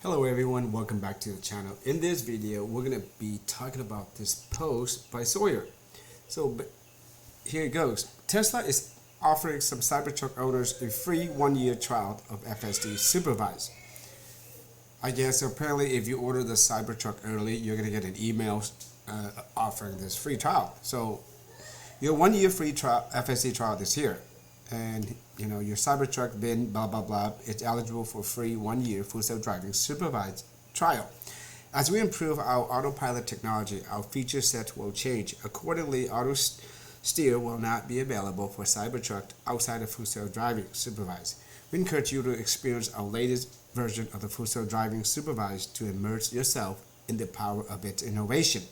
Hello everyone, welcome back to the channel. In this video, we're going to be talking about this post by Sawyer. So here it goes. Tesla is offering some Cybertruck owners a free 1-year trial of FSD supervised. I guess apparently if you order the Cybertruck early, you're going to get an email offering this free trial. So your 1-year free trial, FSD trial is here. And you know your Cybertruck bin blah blah blah, it's eligible for free 1-year full self-driving supervised trial. As we improve our autopilot technology, our feature set will change. Accordingly, auto steer will not be available for Cybertruck outside of full self-driving supervised. We encourage you to experience our latest version of the full self-driving supervised to immerse yourself in the power of its innovation.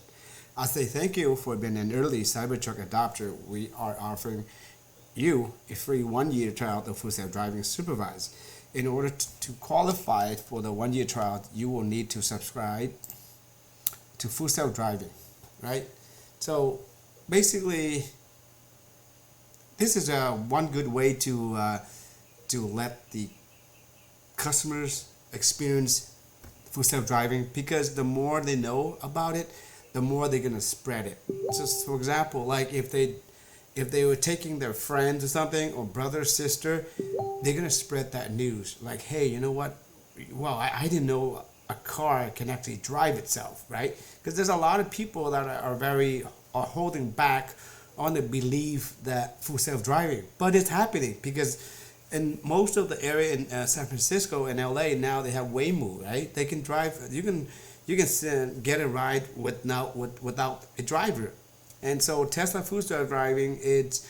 As a thank you for being an early Cybertruck adopter, we are offering you a free 1-year trial of full self-driving supervised. In order to qualify for the 1-year trial, you will need to subscribe to full self-driving, right? So basically, this is one good way to let the customers experience full self-driving, because the more they know about it, the more they're gonna spread it. Just for example, like if they were taking their friends or something, or brother or sister, they're gonna spread that news. Like, hey, you know what? Well, I didn't know a car can actually drive itself, right? Because there's a lot of people that are holding back on the belief that full self-driving, but it's happening because in most of the area in San Francisco and LA now they have Waymo, right? They can drive. You can get a ride without a driver. And so Tesla full self-driving, it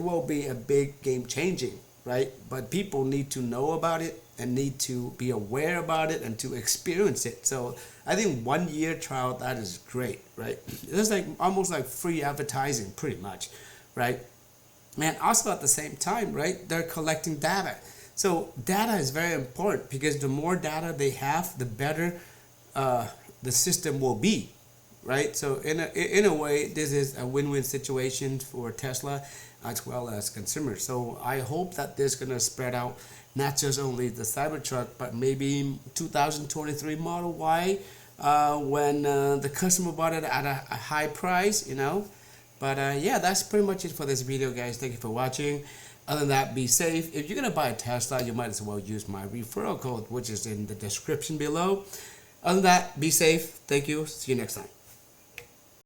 will be a big game changing, right? But people need to know about it and need to be aware about it and to experience it. So I think 1-year trial, that is great, right? It's like almost like free advertising pretty much, right? And also at the same time, right, they're collecting data. So data is very important because the more data they have, the better the system will be. Right, so in a way, this is a win-win situation for Tesla as well as consumers. So I hope that this is gonna spread out, not just only the Cybertruck, but maybe 2023 Model Y when the customer bought it at a high price, you know. But yeah, that's pretty much it for this video, guys. Thank you for watching. Other than that, be safe. If you're gonna buy a Tesla, you might as well use my referral code, which is in the description below. Other than that, be safe. Thank you. See you next time.